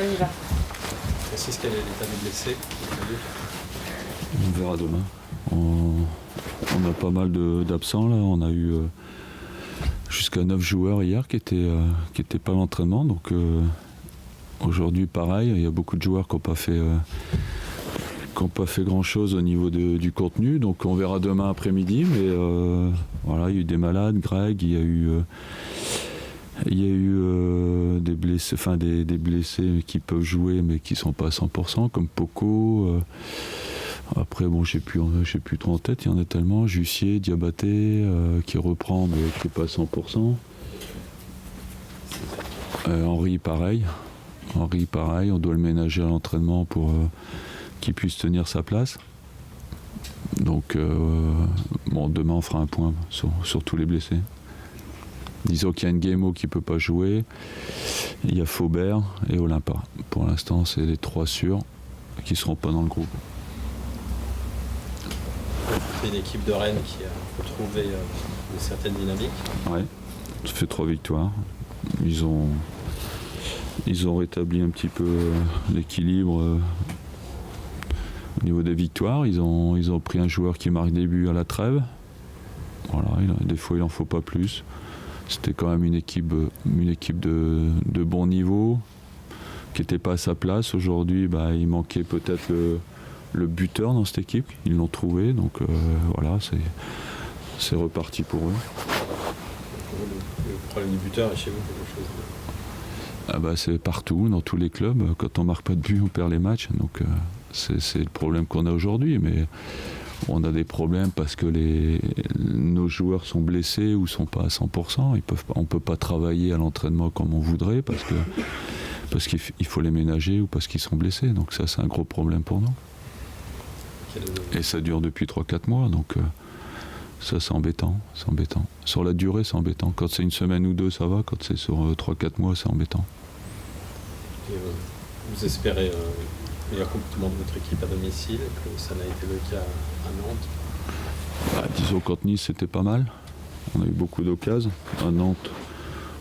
on y va. Francis, quel est l'état des blessés? On verra demain. On a pas mal d'absents là. On a eu jusqu'à 9 joueurs hier qui étaient pas à l'entraînement. Donc aujourd'hui pareil, il y a beaucoup de joueurs qui n'ont pas fait grand chose au niveau du contenu. Donc on verra demain après-midi. Mais voilà, il y a eu des malades, Greg, il y a eu des blessés, enfin des blessés qui peuvent jouer mais qui sont pas à 100%, comme Poco. Après bon, j'ai plus trop en tête, il y en a tellement. Jussier, Diabaté, qui reprend mais qui n'est pas à 100%. Henri pareil, on doit le ménager à l'entraînement pour qu'il puisse tenir sa place. Donc bon, demain on fera un point sur tous les blessés. Disons qu'il y a Nguemo qui ne peut pas jouer, il y a Faubert et Olympa. Pour l'instant, c'est les 3 sûrs qui ne seront pas dans le groupe. C'est une équipe de Rennes qui a retrouvé une certaine dynamique. Ouais, ça fait 3 victoires. Ils ont rétabli un petit peu l'équilibre au niveau des victoires. Ils ont pris un joueur qui marque des buts à la trêve. Voilà, des fois il n'en faut pas plus. C'était quand même une équipe de bon niveau qui n'était pas à sa place. Aujourd'hui, il manquait peut-être le buteur dans cette équipe. Ils l'ont trouvé, donc voilà, c'est reparti pour eux. Le problème du buteur est chez vous quelque chose C'est partout, dans tous les clubs. Quand on ne marque pas de but, on perd les matchs. Donc c'est le problème qu'on a aujourd'hui. Mais on a des problèmes parce que nos joueurs sont blessés ou sont pas à 100%. On ne peut pas travailler à l'entraînement comme on voudrait parce qu'il faut les ménager ou parce qu'ils sont blessés. Donc ça, c'est un gros problème pour nous. Et ça dure depuis 3-4 mois. Donc ça, c'est embêtant. Sur la durée, c'est embêtant. Quand c'est une semaine ou deux, ça va. Quand c'est sur 3-4 mois, c'est embêtant. Et vous espérez le comportement de votre équipe à domicile, que ça n'a été le cas à Nantes? Disons qu'à Nice c'était pas mal, on a eu beaucoup d'occasions. À Nantes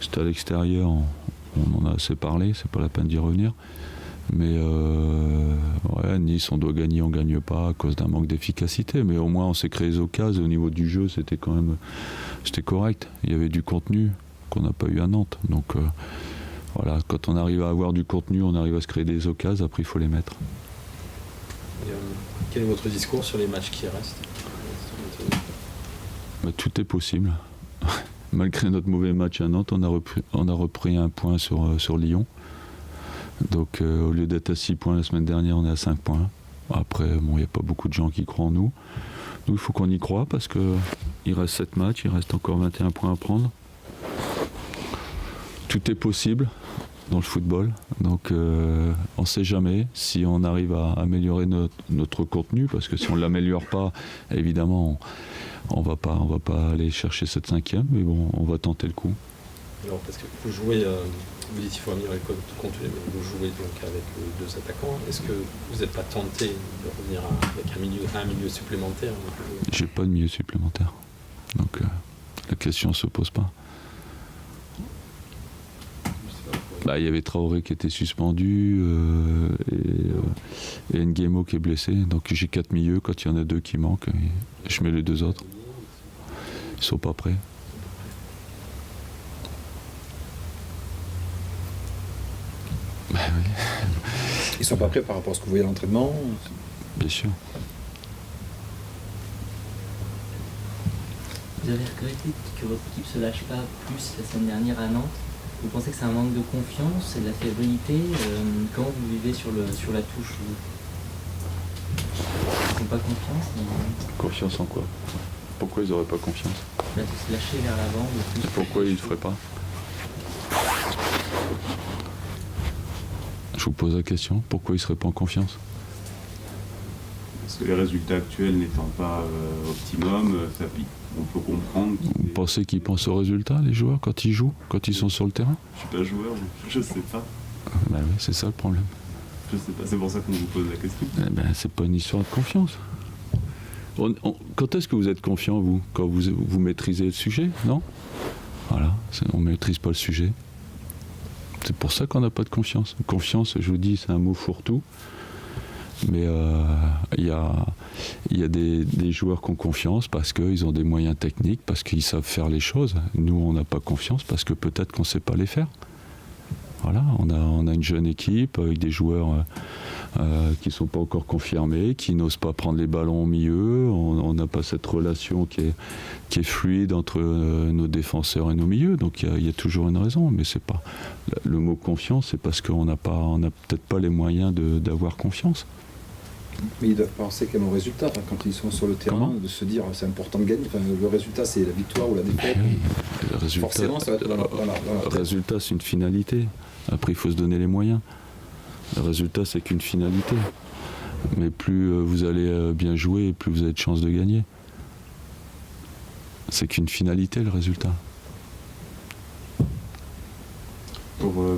c'était à l'extérieur, on en a assez parlé, c'est pas la peine d'y revenir. Mais ouais, Nice on doit gagner, on gagne pas à cause d'un manque d'efficacité, mais au moins on s'est créé des occasions. Au niveau du jeu c'était correct, il y avait du contenu qu'on n'a pas eu à Nantes. Donc voilà, quand on arrive à avoir du contenu, on arrive à se créer des occasions, après il faut les mettre. Et, quel est votre discours sur les matchs qui restent? Tout est possible. Malgré notre mauvais match à Nantes, on a repris un point sur Lyon. Donc au lieu d'être à 6 points la semaine dernière, on est à 5 points. Après, il n'y a pas beaucoup de gens qui croient en nous. Nous, il faut qu'on y croie parce qu'il reste 7 matchs, il reste encore 21 points à prendre. Tout est possible dans le football, donc on ne sait jamais si on arrive à améliorer notre contenu, parce que si on ne l'améliore pas, évidemment, on va pas aller chercher cette 5e, mais bon, on va tenter le coup. Alors, parce que vous jouez, vous dites qu'il faut améliorer le contenu, mais vous jouez donc avec 2 attaquants. Est-ce que vous n'êtes pas tenté de revenir avec un milieu supplémentaire? J'ai pas de milieu supplémentaire, donc la question ne se pose pas. Il y avait Traoré qui était suspendu et Nguemo qui est blessé. Donc j'ai 4 milieux. Quand il y en a 2 qui manquent, je mets les 2 autres. Ils sont pas prêts. Oui. Ils sont pas prêts par rapport à ce que vous voyez à l'entraînement? Bien sûr. Vous avez regretté que votre équipe ne se lâche pas plus la semaine dernière à Nantes? Vous pensez que c'est un manque de confiance, c'est de la fébrilité? Comment vous vivez sur la touche? Ils n'ont pas confiance? Confiance en quoi? Pourquoi ils n'auraient pas confiance? De se lâcher vers l'avant. Et pourquoi ils ne le feraient pas? Je vous pose la question, pourquoi ils ne seraient pas en confiance? Parce que les résultats actuels n'étant pas optimum, on peut comprendre. Vous pensez qu'ils pensent aux résultats, les joueurs, quand ils jouent, quand ils sont sur le terrain? Je suis pas joueur, je sais pas. Oui, c'est ça le problème. Je sais pas, c'est pour ça qu'on vous pose la question. C'est pas une histoire de confiance. Quand est-ce que vous êtes confiant, vous? Quand vous maîtrisez le sujet, non? Voilà, on ne maîtrise pas le sujet. C'est pour ça qu'on n'a pas de confiance. Confiance, je vous dis, c'est un mot fourre-tout. Mais il y a des joueurs qui ont confiance parce qu'ils ont des moyens techniques, parce qu'ils savent faire les choses. Nous, on n'a pas confiance parce que peut-être qu'on ne sait pas les faire. Voilà, on a une jeune équipe avec des joueurs qui ne sont pas encore confirmés, qui n'osent pas prendre les ballons au milieu. On n'a pas cette relation qui est fluide entre nos défenseurs et nos milieux. Donc il y a toujours une raison, mais c'est pas le mot confiance, c'est parce qu'on n'a peut-être pas les moyens d'avoir confiance. Mais ils doivent penser quand même au résultat, quand ils sont sur le terrain, Comment de se dire c'est important de gagner. Le résultat, c'est la victoire ou la défaite. Le résultat, Forcément, ça va être dans la le tête. résultat, c'est une finalité. Après, il faut se donner les moyens. Le résultat, c'est qu'une finalité. Mais plus vous allez bien jouer, plus vous avez de chances de gagner. C'est qu'une finalité, le résultat.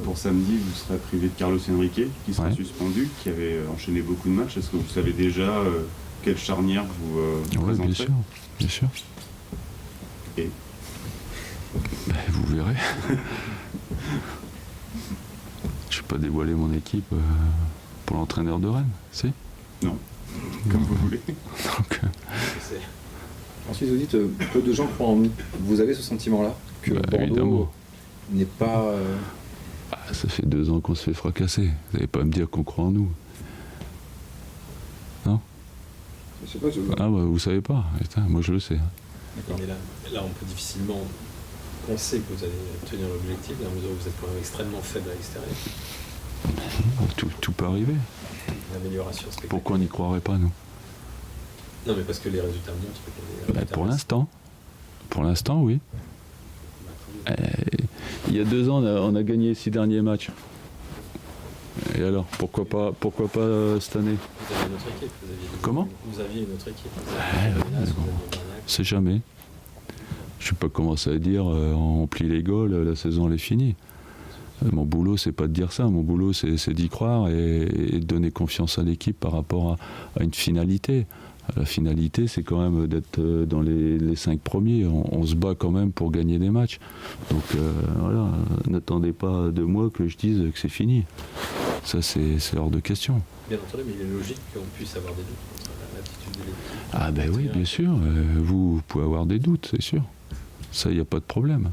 Pour samedi, vous serez privé de Carlos Henrique, qui sera Ouais. suspendu, qui avait enchaîné beaucoup de matchs. Est-ce que vous savez déjà quelle charnière vous Oui, présenterez? bien sûr. Bien sûr. Et Ben, vous verrez. Je ne vais pas dévoiler mon équipe pour l'entraîneur de Rennes, si. non, comme vous voulez. Donc, C'est- Ensuite, vous dites peu de gens croient en nous. Vous avez ce sentiment-là que Bah, Bordeaux évidemment. n'est pas. ça fait 2 ans qu'on se fait fracasser. Vous n'allez pas me dire qu'on croit en nous. Je sais pas. Ah, bah, vous savez pas. Putain, moi, je le sais. Mais là, on peut difficilement penser que vous allez obtenir l'objectif, dans la mesure où vous êtes quand même extrêmement faible à l'extérieur. Tout peut arriver. L'amélioration spectaculaire. Pourquoi on n'y croirait pas, nous? Non, mais parce que les résultats montrent que les Ben, résultats pour restent- l'instant, oui. Bah, tant mieux. Il y a 2 ans, on a gagné les 6 derniers matchs. Et alors, pourquoi pas cette année? Vous aviez une autre équipe. Comment? Vous aviez une autre équipe. Vous Ouais, aviez ouais, Menace, bon. vous aviez Barnac. C'est jamais. Je ne vais pas commencer à dire on plie les gaules, la saison elle est finie. Mon boulot, c'est pas de dire ça. Mon boulot, c'est d'y croire et de donner confiance à l'équipe par rapport à une finalité. La finalité, c'est quand même d'être dans les 5 premiers. On se bat quand même pour gagner des matchs. Donc voilà, n'attendez pas de moi que je dise que c'est fini. Ça, c'est hors de question. Bien entendu, mais il est logique qu'on puisse avoir des doutes sur l'attitude de l'équipe. Ah ben oui, bien sûr. Vous pouvez avoir des doutes, c'est sûr. Ça, il n'y a pas de problème.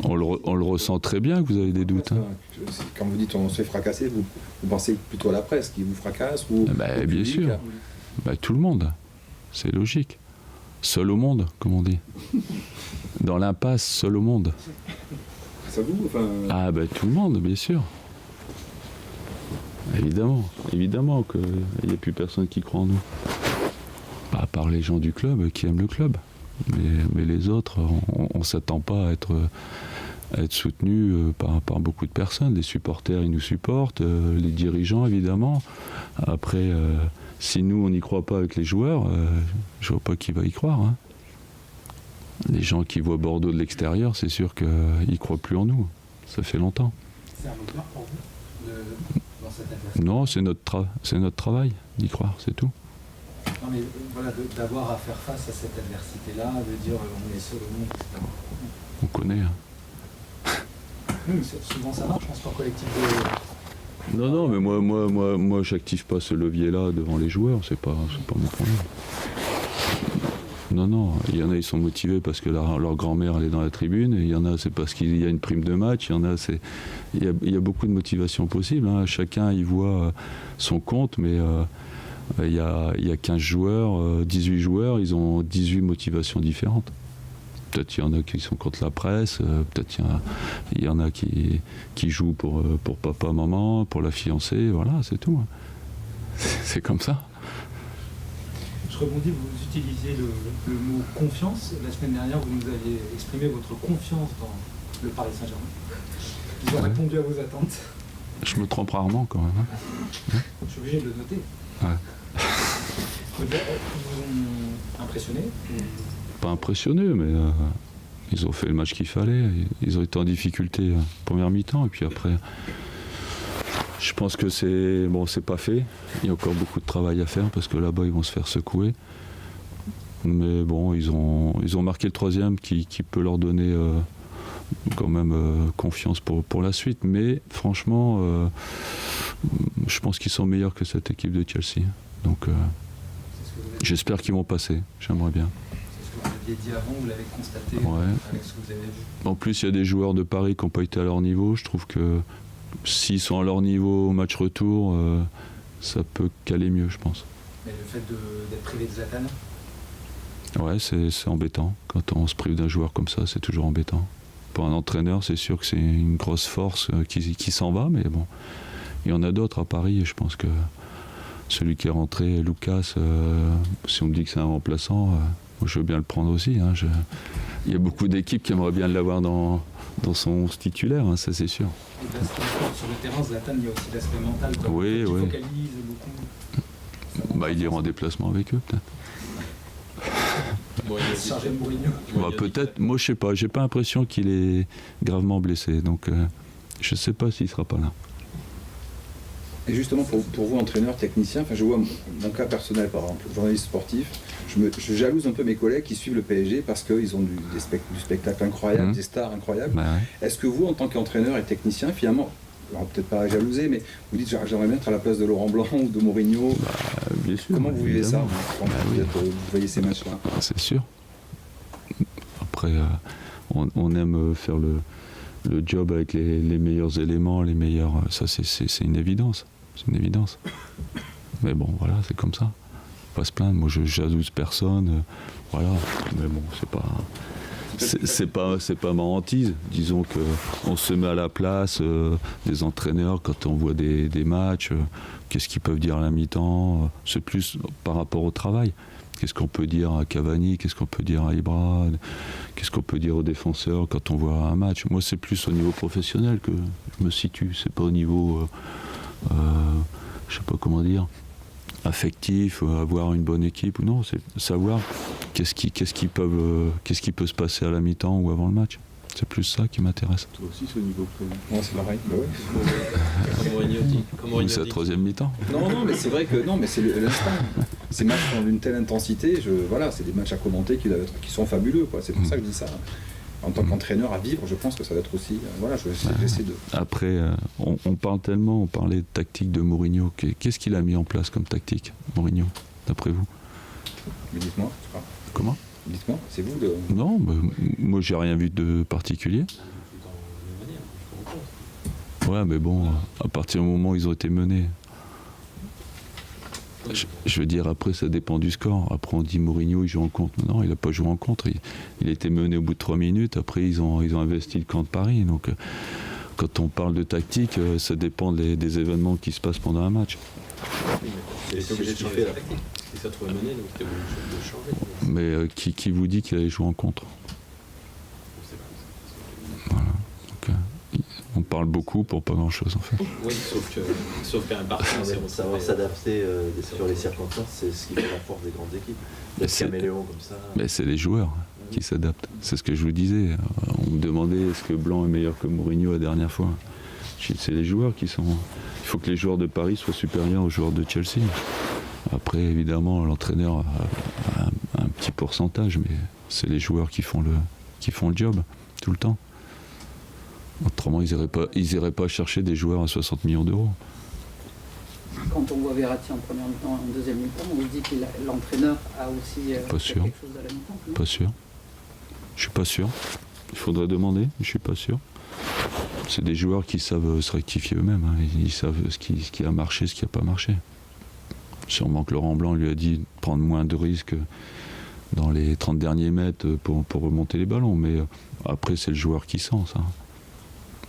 On le ressent très bien que vous avez des doutes. Hein. Quand vous dites on se fait fracasser, vous pensez plutôt à la presse qui vous fracasse ou Ben, au bien public, sûr. hein. Ben, tout le monde. C'est logique. Seul au monde, comme on dit. Dans l'impasse, seul au monde. Ça vous enfin, Ah ben tout le monde, bien sûr. Évidemment qu'il n'y a plus personne qui croit en nous. Pas à part les gens du club qui aiment le club. Mais les autres, on ne s'attend pas à être soutenu par beaucoup de personnes. Les supporters, ils nous supportent, les dirigeants, évidemment. Après, si nous, on n'y croit pas avec les joueurs, je vois pas qui va y croire. Hein. Les gens qui voient Bordeaux de l'extérieur, c'est sûr qu'ils ne croient plus en nous. Ça fait longtemps. C'est un moteur pour vous dans cette adversité? Non, c'est notre travail d'y croire, c'est tout. Non mais voilà, d'avoir à faire face à cette adversité-là, de dire on est seul au monde, etc. On connaît. Hein. Oui, mais souvent ça marche en sport collectif. Non, mais moi, j'active pas ce levier-là devant les joueurs, c'est pas mon problème. Non, il y en a, ils sont motivés parce que leur grand-mère elle est dans la tribune, et il y en a, c'est parce qu'il y a une prime de match, il y a beaucoup de motivations possibles. Hein. Chacun y voit son compte, mais il y a 15 joueurs, 18 joueurs, ils ont 18 motivations différentes. Peut-être il y en a qui sont contre la presse, peut-être il y en a qui jouent pour papa, maman, pour la fiancée, voilà, c'est tout. Hein. C'est comme ça. Je rebondis, vous utilisiez le mot confiance. La semaine dernière, vous nous aviez exprimé votre confiance dans le Paris Saint-Germain. Ils ont Ouais. répondu à vos attentes. Je me trompe rarement quand même. Hein. Je suis obligé de le noter. Ouais. Ils vous ont impressionné. Pas impressionné, mais ils ont fait le match qu'il fallait. Ils ont été en difficulté première mi-temps, et puis après, je pense que c'est pas fait. Il y a encore beaucoup de travail à faire parce que là-bas ils vont se faire secouer. Mais bon, ils ont marqué le 3e qui peut leur donner quand même confiance pour la suite. Mais franchement, je pense qu'ils sont meilleurs que cette équipe de Chelsea. Donc j'espère qu'ils vont passer, j'aimerais bien. C'est ce que vous aviez dit avant, vous l'avez constaté Ouais. avec ce que vous avez vu. En plus, il y a des joueurs de Paris qui n'ont pas été à leur niveau. Je trouve que s'ils sont à leur niveau au match retour, ça peut caler mieux, je pense. Mais le fait d'être privé de Zlatan, Ouais, c'est embêtant. Quand on se prive d'un joueur comme ça, c'est toujours embêtant. Pour un entraîneur, c'est sûr que c'est une grosse force qui s'en va, mais bon, il y en a d'autres à Paris, et je pense que celui qui est rentré, Lucas, si on me dit que c'est un remplaçant, moi je veux bien le prendre aussi. Hein. Il y a beaucoup d'équipes qui aimeraient bien l'avoir dans son 11 titulaire, hein, ça c'est sûr. et de sur le terrain, Zlatan, il y a aussi l'aspect mental. Quoi. Oui, Il oui. focalise beaucoup. Bah, il ira en déplacement avec eux, peut-être. Chargé de Mourinho. Bah, peut-être, moi je sais pas, j'ai pas l'impression qu'il est gravement blessé, donc je sais pas s'il sera pas là. Et justement, pour vous, entraîneur, technicien, enfin, je vois mon cas personnel, par exemple, journaliste sportif, je jalouse un peu mes collègues qui suivent le PSG parce qu'ils ont du spectacle incroyable, des stars incroyables. Bah, ouais. Est-ce que vous, en tant qu'entraîneur et technicien, finalement, alors peut-être pas jalouser, mais vous dites j'aimerais bien être à la place de Laurent Blanc ou de Mourinho. Bien sûr. Comment vous vivez ça évidemment. quand Bah oui. vous voyez ces matchs-là? C'est sûr. Après, on aime faire le job avec les meilleurs éléments, les meilleurs. Ça, c'est une évidence. C'est une évidence. Mais bon, voilà, c'est comme ça. Pas se plaindre. Moi, je jalouse personne. Voilà. Mais bon, c'est pas ma hantise. Disons que on se met à la place des entraîneurs quand on voit des matchs. Qu'est-ce qu'ils peuvent dire à la mi-temps? C'est plus par rapport au travail. Qu'est-ce qu'on peut dire à Cavani? Qu'est-ce qu'on peut dire à Ibra? Qu'est-ce qu'on peut dire aux défenseurs quand on voit un match? Moi, c'est plus au niveau professionnel que je me situe. C'est pas au niveau, je sais pas comment dire, affectif, avoir une bonne équipe ou non. C'est savoir qu'est-ce qui peut se passer à la mi-temps ou avant le match. C'est plus ça qui m'intéresse. Toi aussi, c'est au niveau prévu. Ouais, c'est pareil. Bah ouais. Comme Mourinho dit. C'est la troisième mi-temps. Non, mais c'est vrai que non, mais c'est l'instant. Ces matchs sont d'une telle intensité, voilà, c'est des matchs à commenter qui sont fabuleux, quoi. C'est pour ça que je dis ça. En tant qu'entraîneur à vivre, je pense que ça va être aussi. Voilà, j'essaie de. Après, on parle tellement, on parlait de tactique de Mourinho. Qu'est-ce qu'il a mis en place comme tactique, Mourinho, d'après vous? Mais dites-moi, je sais pas. Comment? Dites-moi, c'est vous de. Non, moi j'ai rien vu de particulier. Ouais, mais bon, à partir du moment où ils ont été menés. Je veux dire, après, ça dépend du score. Après, on dit Mourinho, il joue en contre. Non, il n'a pas joué en contre. Il a été mené au bout de 3 minutes. Après, ils ont investi le camp de Paris. Donc, quand on parle de tactique, ça dépend des événements qui se passent pendant un match. Il était obligé de changer la tactique. Il s'est trouvé mené, donc il était obligé de changer. Mais qui vous dit qu'il allait jouer en contre? Voilà. Donc, on parle beaucoup pour pas grand-chose, en fait. Oui, sauf qu'un parti, c'est savoir s'adapter sur les circonstances, c'est ce qui fait la force des grandes équipes. Des caméléons comme ça. Mais c'est les joueurs qui s'adaptent. C'est ce que je vous disais. On me demandait est-ce que Blanc est meilleur que Mourinho la dernière fois. C'est les joueurs qui sont. Il faut que les joueurs de Paris soient supérieurs aux joueurs de Chelsea. Après, évidemment, l'entraîneur a un petit pourcentage, mais c'est les joueurs qui font le job tout le temps. Autrement, ils iraient pas chercher des joueurs à 60 millions d'euros. Quand on voit Verratti en première mi-temps, en deuxième mi-temps, on se dit que l'entraîneur a aussi Pas sûr. quelque chose à la mi-temps. Non, Pas sûr. Je suis pas sûr. Il faudrait demander, je suis pas sûr. C'est des joueurs qui savent se rectifier eux-mêmes. Hein. Ils savent ce qui a marché, ce qui n'a pas marché. Sûrement que Laurent Blanc lui a dit de prendre moins de risques dans les 30 derniers mètres pour remonter les ballons. Mais après, c'est le joueur qui sent ça.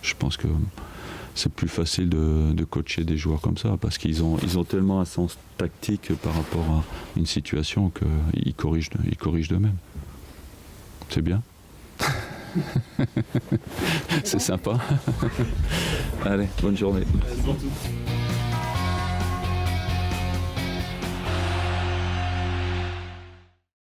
Je pense que c'est plus facile de coacher des joueurs comme ça parce qu'ils ont tellement un sens tactique par rapport à une situation qu'ils corrigent d'eux-mêmes. C'est bien. C'est sympa. Allez, bonne journée. Surtout.